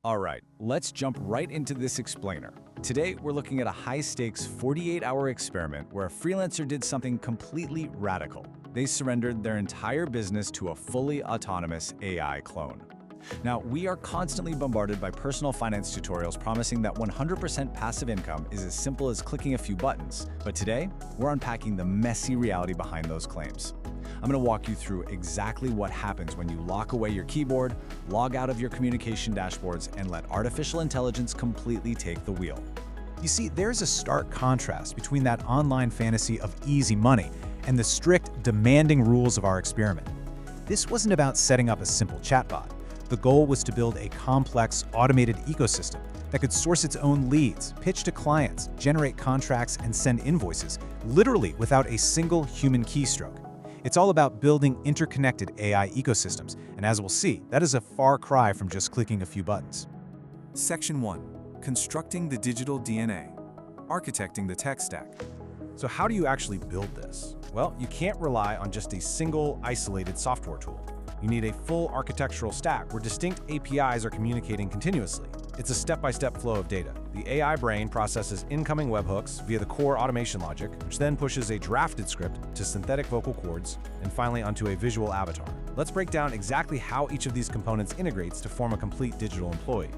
All right, let's jump right into this explainer. Today, we're looking at a high-stakes 48-hour experiment where a freelancer did something completely radical. They surrendered their entire business to a fully autonomous AI clone. Now, we are constantly bombarded by personal finance tutorials promising that 100% passive income is as simple as clicking a few buttons. But today, we're unpacking the messy reality behind those claims. I'm going to walk you through exactly what happens when you lock away your keyboard, log out of your communication dashboards, and let artificial intelligence completely take the wheel. You see, there's a stark contrast between that online fantasy of easy money and the strict, demanding rules of our experiment. This wasn't about setting up a simple chatbot. The goal was to build a complex, automated ecosystem that could source its own leads, pitch to clients, generate contracts, and send invoices, literally without a single human keystroke. It's all about building interconnected AI ecosystems, and as we'll see, that is a far cry from just clicking a few buttons. Section 1. Constructing the digital DNA. Architecting the tech stack. So how do you actually build this? Well, you can't rely on just a single, isolated software tool. You need a full architectural stack where distinct APIs are communicating continuously. It's a step-by-step flow of data. The AI brain processes incoming webhooks via the core automation logic, which then pushes a drafted script to synthetic vocal cords, and finally onto a visual avatar. Let's break down exactly how each of these components integrates to form a complete digital employee.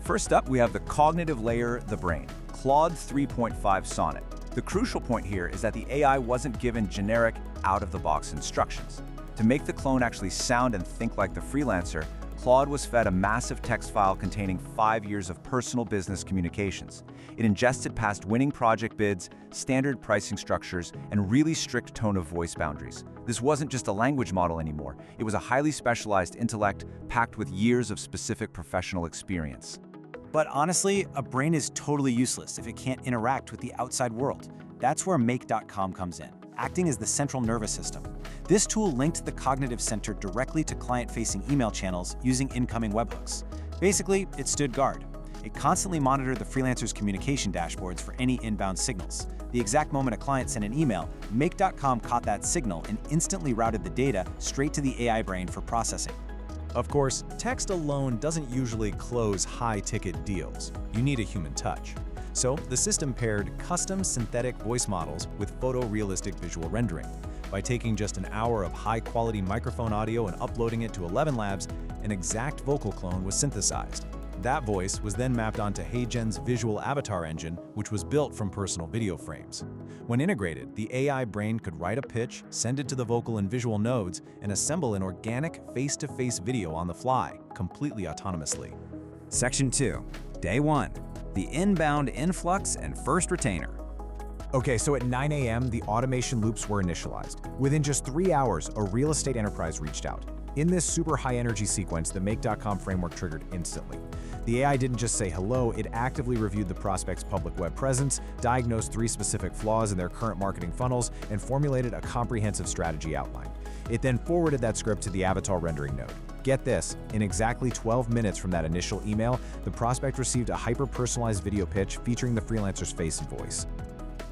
First up, we have the cognitive layer, the brain. Claude 3.5 Sonnet. The crucial point here is that the AI wasn't given generic, out-of-the-box instructions. To make the clone actually sound and think like the freelancer, Claude was fed a massive text file containing 5 years of personal business communications. It ingested past winning project bids, standard pricing structures, and really strict tone of voice boundaries. This wasn't just a language model anymore. It was a highly specialized intellect packed with years of specific professional experience. But honestly, a brain is totally useless if it can't interact with the outside world. That's where Make.com comes in, acting as the central nervous system. This tool linked the cognitive center directly to client-facing email channels using incoming webhooks. Basically, it stood guard. It constantly monitored the freelancer's communication dashboards for any inbound signals. The exact moment a client sent an email, Make.com caught that signal and instantly routed the data straight to the AI brain for processing. Of course, text alone doesn't usually close high-ticket deals. You need a human touch. So the system paired custom synthetic voice models with photorealistic visual rendering. By taking just an hour of high-quality microphone audio and uploading it to ElevenLabs, an exact vocal clone was synthesized. That voice was then mapped onto HeyGen's visual avatar engine, which was built from personal video frames. When integrated, the AI brain could write a pitch, send it to the vocal and visual nodes, and assemble an organic face-to-face video on the fly, completely autonomously. Section 2. Day 1. The inbound influx and first retainer. Okay, so at 9 a.m., the automation loops were initialized. Within just 3 hours, a real estate enterprise reached out. In this super high-energy sequence, the Make.com framework triggered instantly. The AI didn't just say hello, it actively reviewed the prospect's public web presence, diagnosed 3 specific flaws in their current marketing funnels, and formulated a comprehensive strategy outline. It then forwarded that script to the avatar rendering node. Get this, in exactly 12 minutes from that initial email, the prospect received a hyper-personalized video pitch featuring the freelancer's face and voice.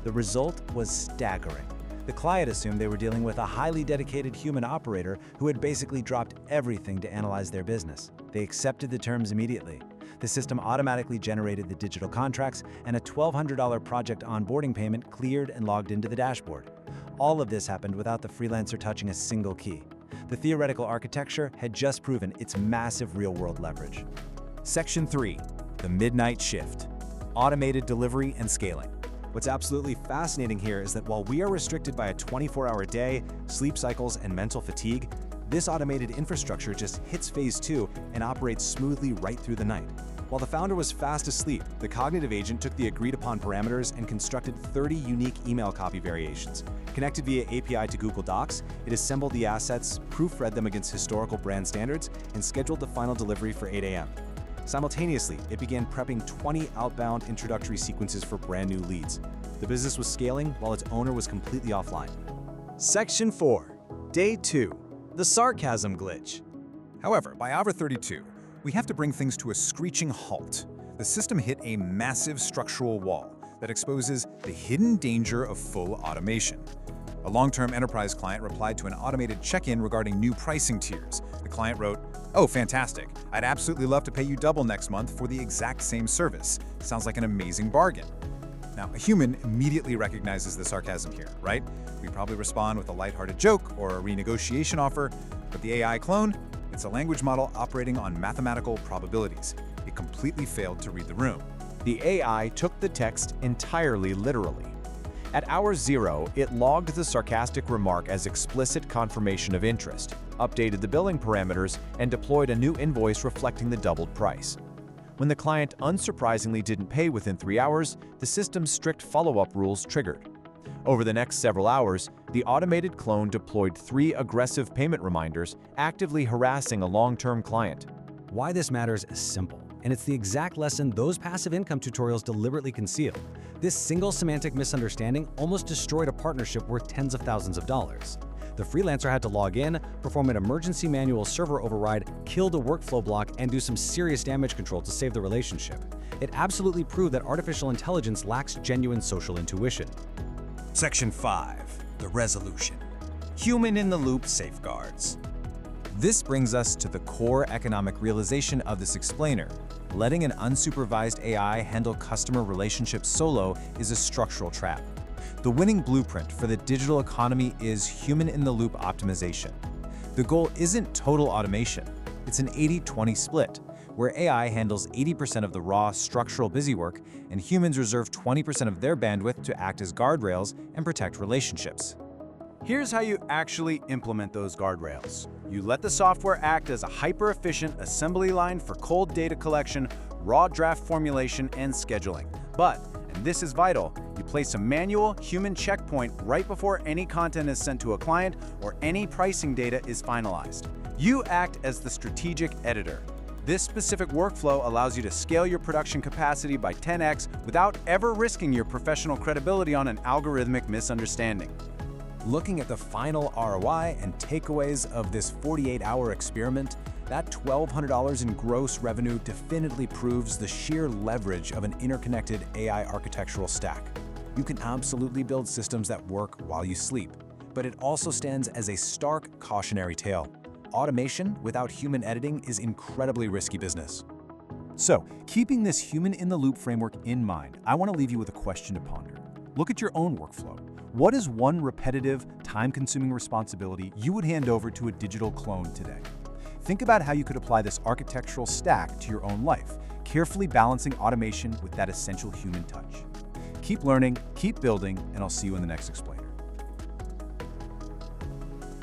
The result was staggering. The client assumed they were dealing with a highly dedicated human operator who had basically dropped everything to analyze their business. They accepted the terms immediately. The system automatically generated the digital contracts, and a $1,200 project onboarding payment cleared and logged into the dashboard. All of this happened without the freelancer touching a single key. The theoretical architecture had just proven its massive real-world leverage. Section 3. The midnight shift. Automated delivery and scaling. What's absolutely fascinating here is that while we are restricted by a 24-hour day, sleep cycles, and mental fatigue, this automated infrastructure just hits phase 2 and operates smoothly right through the night. While the founder was fast asleep, the cognitive agent took the agreed-upon parameters and constructed 30 unique email copy variations. Connected via API to Google Docs, it assembled the assets, proofread them against historical brand standards, and scheduled the final delivery for 8 a.m. Simultaneously, it began prepping 20 outbound introductory sequences for brand new leads. The business was scaling while its owner was completely offline. Section 4. Day 2. The sarcasm glitch. However, by hour 32, we have to bring things to a screeching halt. The system hit a massive structural wall that exposes the hidden danger of full automation. A long-term enterprise client replied to an automated check-in regarding new pricing tiers. The client wrote, "Oh, fantastic. I'd absolutely love to pay you double next month for the exact same service. Sounds like an amazing bargain." Now, a human immediately recognizes the sarcasm here, right? We probably respond with a lighthearted joke or a renegotiation offer, but the AI clone, it's a language model operating on mathematical probabilities. It completely failed to read the room. The AI took the text entirely literally. At hour 0, it logged the sarcastic remark as explicit confirmation of interest, updated the billing parameters, and deployed a new invoice reflecting the doubled price. When the client unsurprisingly didn't pay within 3 hours, the system's strict follow-up rules triggered. Over the next several hours, the automated clone deployed 3 aggressive payment reminders, actively harassing a long-term client. Why this matters is simple, and it's the exact lesson those passive income tutorials deliberately conceal. This single semantic misunderstanding almost destroyed a partnership worth tens of thousands of dollars. The freelancer had to log in, perform an emergency manual server override, kill the workflow block, and do some serious damage control to save the relationship. It absolutely proved that artificial intelligence lacks genuine social intuition. Section 5. The resolution. Human-in-the-loop safeguards. This brings us to the core economic realization of this explainer. Letting an unsupervised AI handle customer relationships solo is a structural trap. The winning blueprint for the digital economy is human-in-the-loop optimization. The goal isn't total automation. It's an 80-20 split, where AI handles 80% of the raw structural busywork, and humans reserve 20% of their bandwidth to act as guardrails and protect relationships. Here's how you actually implement those guardrails. You let the software act as a hyper-efficient assembly line for cold data collection, raw draft formulation, and scheduling. But, and this is vital, you place a manual human checkpoint right before any content is sent to a client or any pricing data is finalized. You act as the strategic editor. This specific workflow allows you to scale your production capacity by 10x without ever risking your professional credibility on an algorithmic misunderstanding. Looking at the final ROI and takeaways of this 48-hour experiment, that $1,200 in gross revenue definitively proves the sheer leverage of an interconnected AI architectural stack. You can absolutely build systems that work while you sleep, but it also stands as a stark cautionary tale. Automation without human editing is incredibly risky business. So, keeping this human-in-the-loop framework in mind, I want to leave you with a question to ponder. Look at your own workflow. What is one repetitive, time-consuming responsibility you would hand over to a digital clone today? Think about how you could apply this architectural stack to your own life, carefully balancing automation with that essential human touch. Keep learning, keep building, and I'll see you in the next explainer.